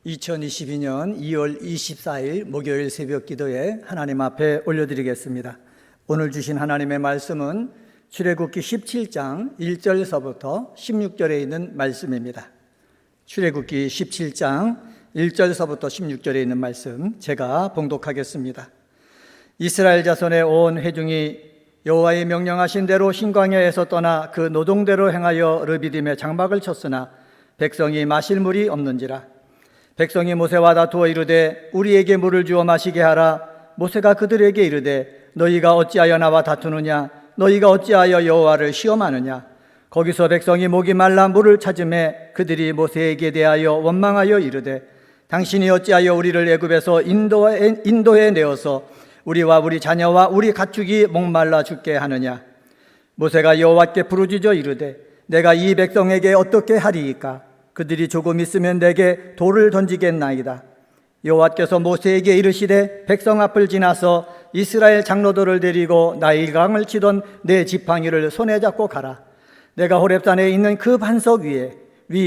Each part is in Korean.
2022년 2월 24일 목요일 새벽 기도에 하나님 앞에 올려드리겠습니다. 오늘 주신 하나님의 말씀은 출애굽기 17장 1절서부터 16절에 있는 말씀입니다. 출애굽기 17장 1절서부터 16절에 있는 말씀 제가 봉독하겠습니다. 이스라엘 자손의 온 회중이 여호와의 명령하신 대로 신광야에서 떠나 그 노동대로 행하여 르비딤에 장막을 쳤으나 백성이 마실 물이 없는지라. 백성이 모세와 다투어 이르되 우리에게 물을 주어 마시게 하라. 모세가 그들에게 이르되 너희가 어찌하여 나와 다투느냐? 너희가 어찌하여 여호와를 시험하느냐? 거기서 백성이 목이 말라 물을 찾음에 그들이 모세에게 대하여 원망하여 이르되 당신이 어찌하여 우리를 애굽에서 인도에 내어서 우리와 우리 자녀와 우리 가축이 목말라 죽게 하느냐? 모세가 여호와께 부르짖어 이르되 내가 이 백성에게 어떻게 하리이까? 그들이 조금 있으면 내게 돌을 던지겠나이다. 여호와께서 모세에게 이르시되 백성 앞을 지나서 이스라엘 장로들을 데리고 나일강을 치던 내 지팡이를 손에 잡고 가라. 내가 호렙산에 있는 그 반석 위에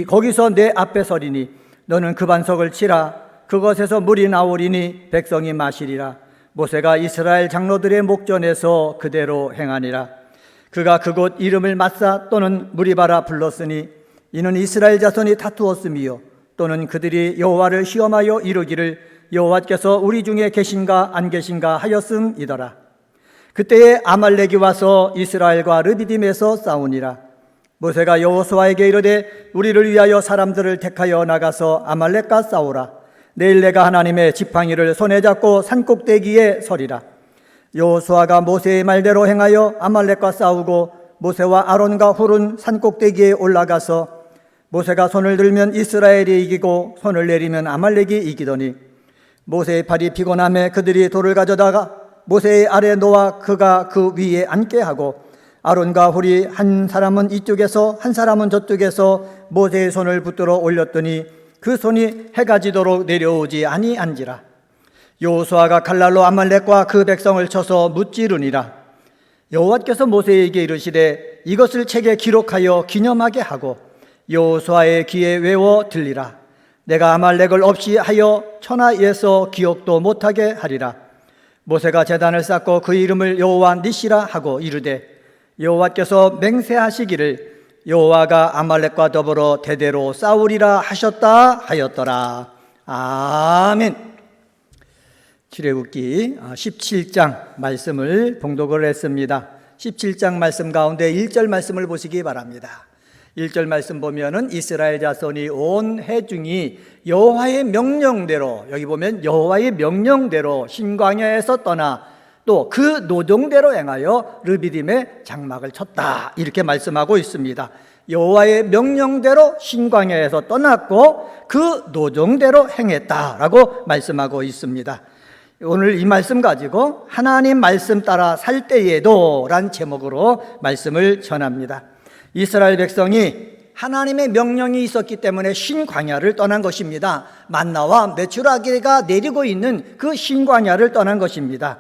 거기서 내 앞에 서리니 너는 그 반석을 치라. 그것에서 물이 나오리니 백성이 마시리라. 모세가 이스라엘 장로들의 목전에서 그대로 행하니라. 그가 그곳 이름을 마사 또는 무리바라 불렀으니 이는 이스라엘 자손이 다투었으며 또는 그들이 여호와를 시험하여 이르기를 여호와께서 우리 중에 계신가 안 계신가 하였음이더라. 그때에 아말렉이 와서 이스라엘과 르비딤에서 싸우니라. 모세가 여호수아에게 이르되 우리를 위하여 사람들을 택하여 나가서 아말렉과 싸우라. 내일 내가 하나님의 지팡이를 손에 잡고 산꼭대기에 서리라. 여호수아가 모세의 말대로 행하여 아말렉과 싸우고 모세와 아론과 훌은 산꼭대기에 올라가서 모세가 손을 들면 이스라엘이 이기고 손을 내리면 아말렉이 이기더니 모세의 팔이 피곤함에 그들이 돌을 가져다가 모세의 아래 놓아 그가 그 위에 앉게 하고 아론과 훌이 한 사람은 이쪽에서 한 사람은 저쪽에서 모세의 손을 붙들어 올렸더니 그 손이 해가 지도록 내려오지 아니한지라. 여호수아가 칼날로 아말렉과 그 백성을 쳐서 무찌르니라. 여호와께서 모세에게 이르시되 이것을 책에 기록하여 기념하게 하고 여호수아의 귀에 외워 들리라. 내가 아말렉을 없이 하여 천하에서 기억도 못하게 하리라. 모세가 제단을 쌓고 그 이름을 여호와 니시라 하고 이르되 여호와께서 맹세하시기를 여호와가 아말렉과 더불어 대대로 싸우리라 하셨다 하였더라. 아멘. 출애굽기 17장 말씀을 봉독을 했습니다. 17장 말씀 가운데 1절 말씀을 보시기 바랍니다. 1절 말씀 보면은 이스라엘 자손이 온 회중이 여호와의 명령대로, 여기 보면 여호와의 명령대로 신광야에서 떠나 또 그 노동대로 행하여 르비딤에 장막을 쳤다, 이렇게 말씀하고 있습니다. 여호와의 명령대로 신광야에서 떠났고 그 노동대로 행했다라고 말씀하고 있습니다. 오늘 이 말씀 가지고 하나님 말씀 따라 살 때에도 란 제목으로 말씀을 전합니다. 이스라엘 백성이 하나님의 명령이 있었기 때문에 신광야를 떠난 것입니다. 만나와 메추라기가 내리고 있는 그 신광야를 떠난 것입니다.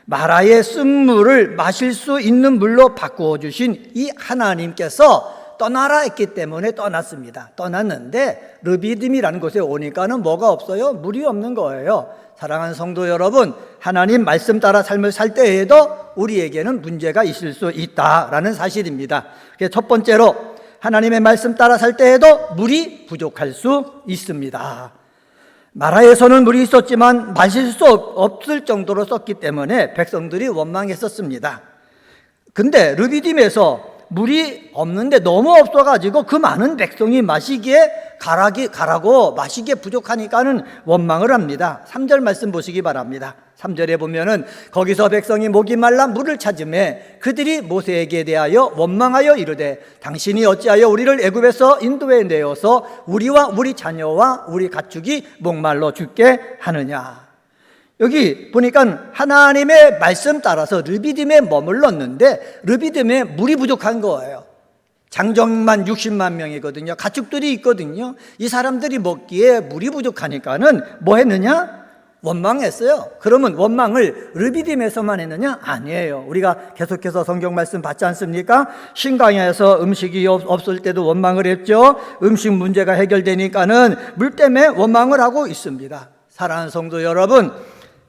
마라의 쓴물을 마실 수 있는 물로 바꾸어 주신 이 하나님께서 떠나라 했기 때문에 떠났습니다. 떠났는데 르비딤이라는 곳에 오니까는 뭐가 없어요? 물이 없는 거예요. 사랑하는 성도 여러분, 하나님 말씀 따라 삶을 살 때에도 우리에게는 문제가 있을 수 있다라는 사실입니다. 그래서 첫 번째로 하나님의 말씀 따라 살 때에도 물이 부족할 수 있습니다. 마라에서는 물이 있었지만 마실 수 없을 정도로 썼기 때문에 백성들이 원망했었습니다. 근데 르비딤에서 물이 없는데 너무 없어가지고 그 많은 백성이 마시기에 가라고 마시기에 부족하니까는 원망을 합니다. 3절 말씀 보시기 바랍니다. 3절에 보면은 거기서 백성이 목이 말라 물을 찾음에 그들이 모세에게 대하여 원망하여 이르되 당신이 어찌하여 우리를 애굽에서 인도에 내어서 우리와 우리 자녀와 우리 가축이 목말라 죽게 하느냐. 여기 보니까 하나님의 말씀 따라서 르비딤에 머물렀는데 르비딤에 물이 부족한 거예요. 장정만 60만 명이거든요. 가축들이 있거든요. 이 사람들이 먹기에 물이 부족하니까는 뭐 했느냐? 원망했어요. 그러면 원망을 르비딤에서만 했느냐? 아니에요. 우리가 계속해서 성경 말씀 봤지 않습니까? 신강야에서 음식이 없을 때도 원망을 했죠. 음식 문제가 해결되니까는 물 때문에 원망을 하고 있습니다. 사랑하는 성도 여러분,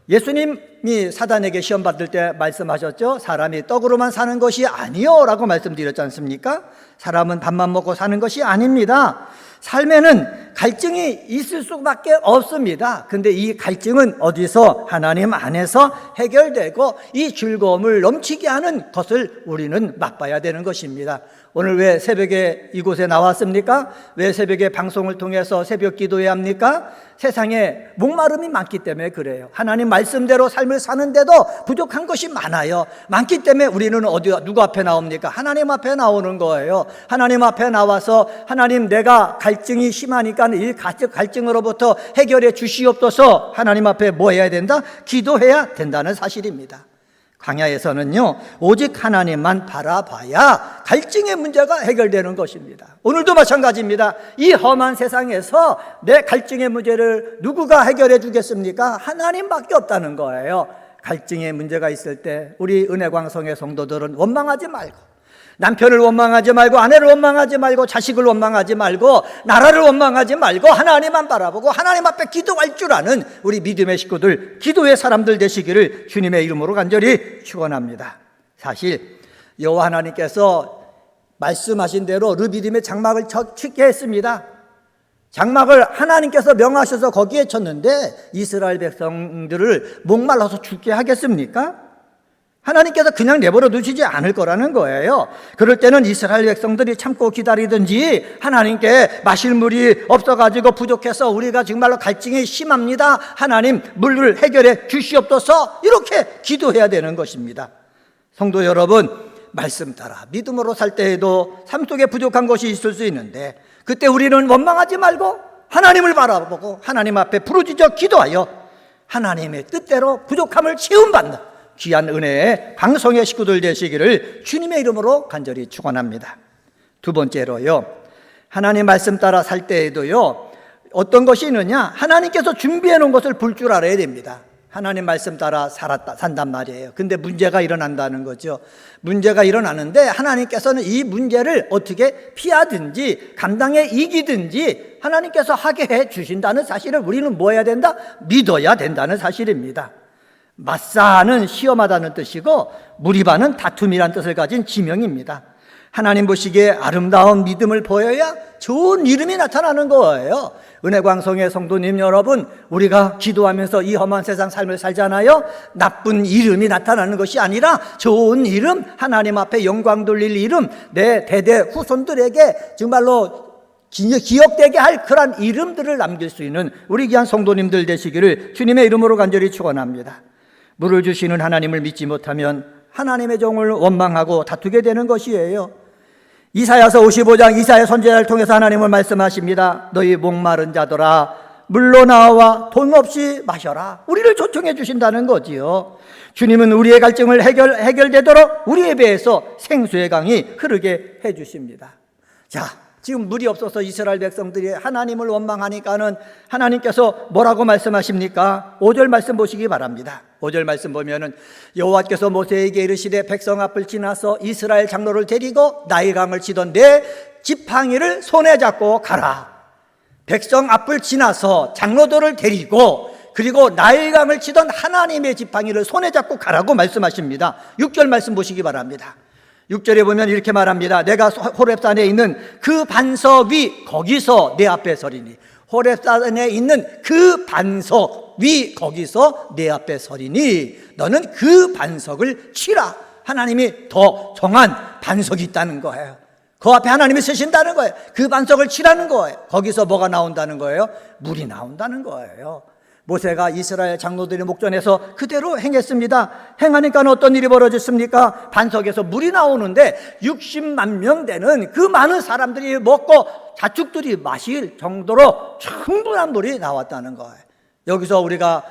예수님이 사단에게 시험 받을 때 말씀하셨죠. 사람이 떡으로만 사는 것이 아니요 라고 말씀드렸지 않습니까? 사람은 밥만 먹고 사는 것이 아닙니다. 삶에는 갈증이 있을 수밖에 없습니다. 근데 이 갈증은 어디서? 하나님 안에서 해결되고 이 즐거움을 넘치게 하는 것을 우리는 맛봐야 되는 것입니다. 오늘 왜 새벽에 이곳에 나왔습니까? 왜 새벽에 방송을 통해서 새벽 기도해야 합니까? 세상에 목마름이 많기 때문에 그래요. 하나님 말씀대로 삶을 사는데도 부족한 것이 많아요. 많기 때문에 우리는 누구 앞에 나옵니까? 하나님 앞에 나오는 거예요. 하나님 앞에 나와서 하나님, 내가 갈증이 심하니까 이 갈증으로부터 해결해 주시옵소서. 하나님 앞에 뭐 해야 된다? 기도해야 된다는 사실입니다. 광야에서는요, 오직 하나님만 바라봐야 갈증의 문제가 해결되는 것입니다. 오늘도 마찬가지입니다. 이 험한 세상에서 내 갈증의 문제를 누구가 해결해 주겠습니까? 하나님밖에 없다는 거예요. 갈증의 문제가 있을 때 우리 은혜광성의 성도들은 원망하지 말고, 남편을 원망하지 말고, 아내를 원망하지 말고, 자식을 원망하지 말고, 나라를 원망하지 말고 하나님만 바라보고 하나님 앞에 기도할 줄 아는 우리 믿음의 식구들, 기도의 사람들 되시기를 주님의 이름으로 간절히 축원합니다. 사실 여호와 하나님께서 말씀하신 대로 르비딤의 장막을 짓게 했습니다. 장막을 하나님께서 명하셔서 거기에 쳤는데 이스라엘 백성들을 목말라서 죽게 하겠습니까? 하나님께서 그냥 내버려 두시지 않을 거라는 거예요. 그럴 때는 이스라엘 백성들이 참고 기다리든지, 하나님께 마실 물이 없어가지고 부족해서 우리가 정말로 갈증이 심합니다, 하나님 물을 해결해 주시옵소서, 이렇게 기도해야 되는 것입니다. 성도 여러분, 말씀 따라 믿음으로 살 때에도 삶 속에 부족한 것이 있을 수 있는데, 그때 우리는 원망하지 말고 하나님을 바라보고 하나님 앞에 부르짖어 기도하여 하나님의 뜻대로 부족함을 채움받는 귀한 은혜의 방송의 식구들 되시기를 주님의 이름으로 간절히 축원합니다. 두 번째로요, 하나님 말씀 따라 살 때에도요, 어떤 것이 있느냐? 하나님께서 준비해 놓은 것을 볼 줄 알아야 됩니다. 하나님 말씀 따라 산단 말이에요. 근데 문제가 일어난다는 거죠. 문제가 일어나는데 하나님께서는 이 문제를 어떻게 피하든지 감당해 이기든지 하나님께서 하게 해 주신다는 사실을 우리는 뭐 해야 된다? 믿어야 된다는 사실입니다. 마사는 시험하다는 뜻이고 무리바는 다툼이란 뜻을 가진 지명입니다. 하나님 보시기에 아름다운 믿음을 보여야 좋은 이름이 나타나는 거예요. 은혜광성의 성도님 여러분, 우리가 기도하면서 이 험한 세상 삶을 살잖아요. 나쁜 이름이 나타나는 것이 아니라 좋은 이름, 하나님 앞에 영광 돌릴 이름, 내 대대 후손들에게 정말로 기억되게 할 그런 이름들을 남길 수 있는 우리 귀한 성도님들 되시기를 주님의 이름으로 간절히 축원합니다. 물을 주시는 하나님을 믿지 못하면 하나님의 종을 원망하고 다투게 되는 것이에요. 이사야서 55장 이사야 선지자를 통해서 하나님을 말씀하십니다. 너희 목마른 자들아, 물로 나와 돈 없이 마셔라. 우리를 초청해 주신다는 거지요. 주님은 우리의 갈증을 해결되도록 우리에 비해서 생수의 강이 흐르게 해 주십니다. 자, 지금 물이 없어서 이스라엘 백성들이 하나님을 원망하니까는 하나님께서 뭐라고 말씀하십니까? 5절 말씀 보시기 바랍니다. 5절 말씀 보면은 여호와께서 모세에게 이르시되 백성 앞을 지나서 이스라엘 장로를 데리고 나일강을 치던 내 지팡이를 손에 잡고 가라. 백성 앞을 지나서 장로들을 데리고 그리고 나일강을 치던 하나님의 지팡이를 손에 잡고 가라고 말씀하십니다. 6절 말씀 보시기 바랍니다. 6절에 보면 이렇게 말합니다. 내가 호렙산에 있는 그 반석 위 거기서 내 앞에 서리니. 호렙산에 있는 그 반석 위 거기서 내 앞에 서리니 너는 그 반석을 치라. 하나님이 더 정한 반석이 있다는 거예요. 그 앞에 하나님이 서신다는 거예요. 그 반석을 치라는 거예요. 거기서 뭐가 나온다는 거예요? 물이 나온다는 거예요. 모세가 이스라엘 장로들의 목전에서 그대로 행했습니다. 행하니까 어떤 일이 벌어졌습니까? 반석에서 물이 나오는데 60만 명 되는 그 많은 사람들이 먹고 자축들이 마실 정도로 충분한 물이 나왔다는 거예요. 여기서 우리가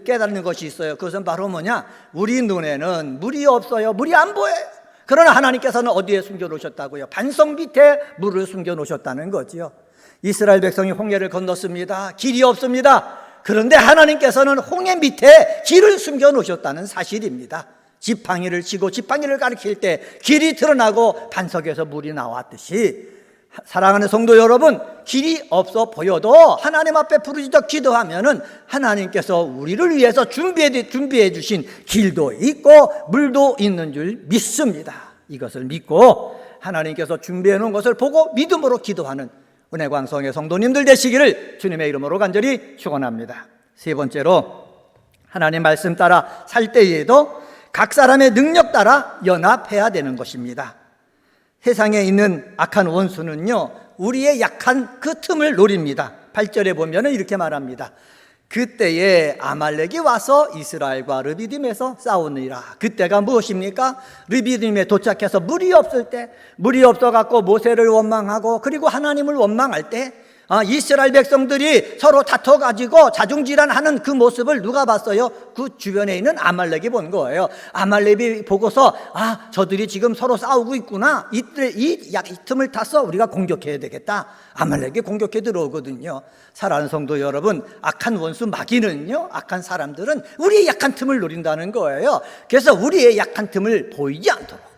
깨닫는 것이 있어요. 그것은 바로 뭐냐? 우리 눈에는 물이 없어요. 물이 안 보여요. 그러나 하나님께서는 어디에 숨겨놓으셨다고요? 반석 밑에 물을 숨겨놓으셨다는 거지요. 이스라엘 백성이 홍해를 건넜습니다. 길이 없습니다. 그런데 하나님께서는 홍해 밑에 길을 숨겨 놓으셨다는 사실입니다. 지팡이를 치고 지팡이를 가리킬 때 길이 드러나고 반석에서 물이 나왔듯이, 사랑하는 성도 여러분, 길이 없어 보여도 하나님 앞에 부르짖어 기도하면은 하나님께서 우리를 위해서 준비해 주신 길도 있고 물도 있는 줄 믿습니다. 이것을 믿고 하나님께서 준비해 놓은 것을 보고 믿음으로 기도하는 은혜광성의 성도님들 되시기를 주님의 이름으로 간절히 축원합니다. 세 번째로, 하나님 말씀 따라 살 때에도 각 사람의 능력 따라 연합해야 되는 것입니다. 세상에 있는 악한 원수는요, 우리의 약한 그 틈을 노립니다. 8절에 보면 이렇게 말합니다. 그때에 아말렉이 와서 이스라엘과 르비딤에서 싸우느니라. 그때가 무엇입니까? 르비딤에 도착해서 물이 없을 때, 물이 없어갖고 모세를 원망하고 그리고 하나님을 원망할 때, 이스라엘 백성들이 서로 다퉈가지고 자중질환하는 그 모습을 누가 봤어요? 그 주변에 있는 아말렉이 본 거예요. 아말렉이 보고서 저들이 지금 서로 싸우고 있구나, 이 틈을 타서 우리가 공격해야 되겠다. 아말렉이 공격해 들어오거든요. 사랑하는 성도 여러분, 악한 원수 마귀는요, 악한 사람들은 우리의 약한 틈을 노린다는 거예요. 그래서 우리의 약한 틈을 보이지 않도록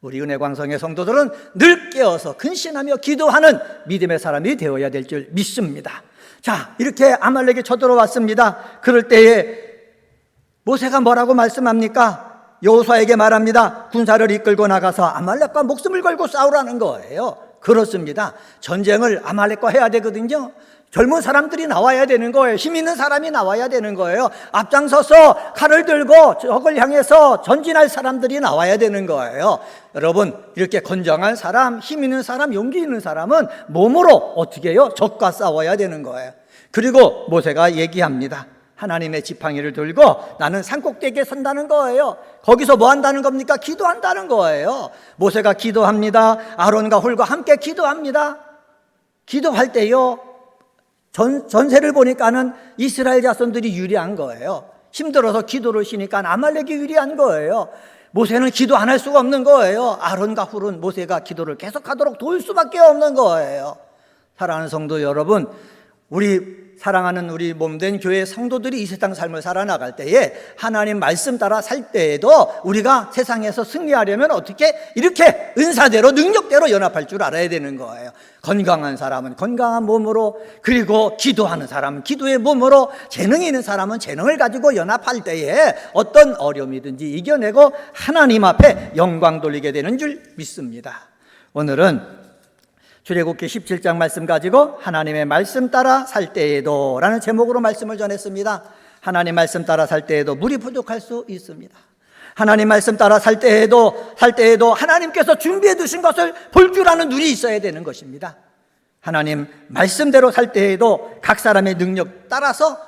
우리 은혜광성의 성도들은 늘 깨어서 근신하며 기도하는 믿음의 사람이 되어야 될 줄 믿습니다. 자, 이렇게 아말렉이 쳐들어왔습니다. 그럴 때에 모세가 뭐라고 말씀합니까? 여호수아에게 말합니다. 군사를 이끌고 나가서 아말렉과 목숨을 걸고 싸우라는 거예요. 그렇습니다. 전쟁을 아말렉과 해야 되거든요. 젊은 사람들이 나와야 되는 거예요. 힘 있는 사람이 나와야 되는 거예요. 앞장서서 칼을 들고 적을 향해서 전진할 사람들이 나와야 되는 거예요. 여러분, 이렇게 건장한 사람, 힘 있는 사람, 용기 있는 사람은 몸으로 어떻게 해요? 적과 싸워야 되는 거예요. 그리고 모세가 얘기합니다. 하나님의 지팡이를 들고 나는 산꼭대기에 선다는 거예요. 거기서 뭐 한다는 겁니까? 기도한다는 거예요. 모세가 기도합니다. 아론과 홀과 함께 기도합니다. 기도할 때요, 전세를 보니까는 이스라엘 자손들이 유리한 거예요. 힘들어서 기도를 쉬니까 아말렉이 유리한 거예요. 모세는 기도 안 할 수가 없는 거예요. 아론과 훌은 모세가 기도를 계속하도록 도울 수밖에 없는 거예요. 사랑하는 성도 여러분, 우리 사랑하는 우리 몸된 교회 성도들이 이 세상 삶을 살아나갈 때에 하나님 말씀 따라 살 때에도 우리가 세상에서 승리하려면 어떻게 이렇게 은사대로 능력대로 연합할 줄 알아야 되는 거예요. 건강한 사람은 건강한 몸으로, 그리고 기도하는 사람은 기도의 몸으로, 재능이 있는 사람은 재능을 가지고 연합할 때에 어떤 어려움이든지 이겨내고 하나님 앞에 영광 돌리게 되는 줄 믿습니다. 오늘은 출애굽기 17장 말씀 가지고 하나님의 말씀 따라 살 때에도 라는 제목으로 말씀을 전했습니다. 하나님 말씀 따라 살 때에도 물이 부족할 수 있습니다. 하나님 말씀 따라 살 때에도 하나님께서 준비해 두신 것을 볼 줄 아는 눈이 있어야 되는 것입니다. 하나님 말씀대로 살 때에도 각 사람의 능력 따라서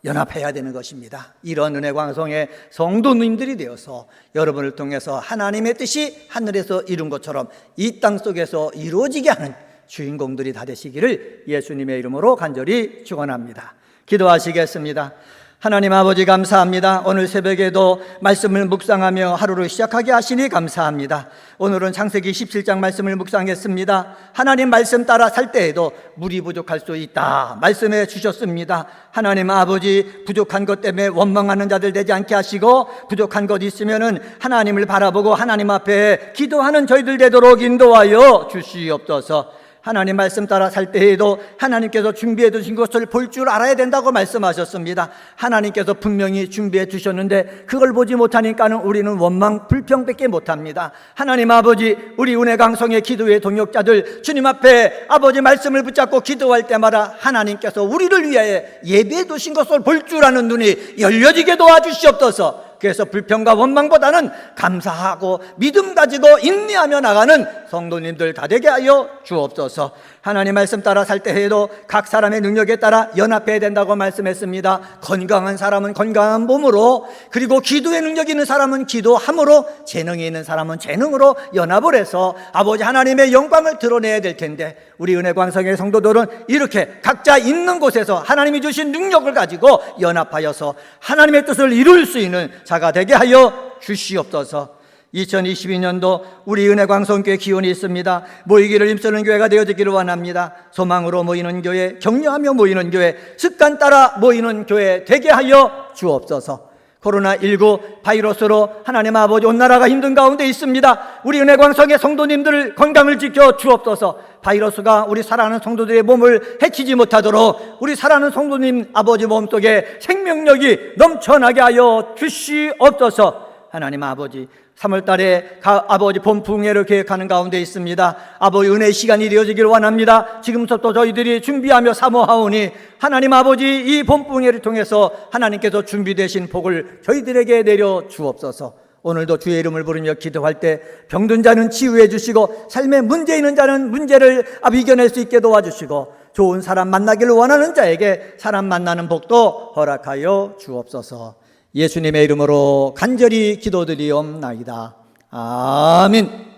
연합해야 되는 것입니다. 이런 은혜광성의 성도님들이 되어서 여러분을 통해서 하나님의 뜻이 하늘에서 이룬 것처럼 이 땅 속에서 이루어지게 하는 주인공들이 다 되시기를 예수님의 이름으로 간절히 축원합니다. 기도하시겠습니다. 하나님 아버지 감사합니다. 오늘 새벽에도 말씀을 묵상하며 하루를 시작하게 하시니 감사합니다. 오늘은 창세기 17장 말씀을 묵상했습니다. 하나님 말씀 따라 살 때에도 물이 부족할 수 있다 말씀해 주셨습니다. 하나님 아버지, 부족한 것 때문에 원망하는 자들 되지 않게 하시고, 부족한 것 있으면은 하나님을 바라보고 하나님 앞에 기도하는 저희들 되도록 인도하여 주시옵소서. 하나님 말씀 따라 살 때에도 하나님께서 준비해 두신 것을 볼 줄 알아야 된다고 말씀하셨습니다. 하나님께서 분명히 준비해 주셨는데 그걸 보지 못하니까는 우리는 원망 불평밖에 못합니다. 하나님 아버지, 우리 은혜강성의 기도의 동역자들 주님 앞에 아버지 말씀을 붙잡고 기도할 때마다 하나님께서 우리를 위하여 예비해 두신 것을 볼 줄 아는 눈이 열려지게 도와주시옵소서. 그래서 불평과 원망보다는 감사하고 믿음 가지고 인내하며 나가는 성도님들 다 되게 하여 주옵소서. 하나님 말씀 따라 살 때에도 각 사람의 능력에 따라 연합해야 된다고 말씀했습니다. 건강한 사람은 건강한 몸으로, 그리고 기도의 능력이 있는 사람은 기도함으로, 재능이 있는 사람은 재능으로 연합을 해서 아버지 하나님의 영광을 드러내야 될 텐데, 우리 은혜광성의 성도들은 이렇게 각자 있는 곳에서 하나님이 주신 능력을 가지고 연합하여서 하나님의 뜻을 이룰 수 있는 자가 되게 하여 주시옵소서. 2022년도 우리 은혜광성교회 기원이 있습니다. 모이기를 힘쓰는 교회가 되어지기를 원합니다. 소망으로 모이는 교회, 격려하며 모이는 교회, 습관 따라 모이는 교회 되게 하여 주옵소서. 코로나19 바이러스로 하나님 아버지 온 나라가 힘든 가운데 있습니다. 우리 은혜광성의 성도님들 건강을 지켜 주옵소서. 바이러스가 우리 사랑하는 성도들의 몸을 해치지 못하도록 우리 사랑하는 성도님 아버지 몸속에 생명력이 넘쳐나게 하여 주시옵소서. 하나님 아버지, 3월달에 아버지 봄풍해를 계획하는 가운데 있습니다. 아버지 은혜의 시간이 되어지기를 원합니다. 지금부터 저희들이 준비하며 사모하오니 하나님 아버지 이 봄풍해를 통해서 하나님께서 준비되신 복을 저희들에게 내려 주옵소서. 오늘도 주의 이름을 부르며 기도할 때 병든 자는 치유해 주시고 삶에 문제 있는 자는 문제를 이겨낼 수 있게 도와주시고 좋은 사람 만나기를 원하는 자에게 사람 만나는 복도 허락하여 주옵소서. 예수님의 이름으로 간절히 기도드리옵나이다. 아멘.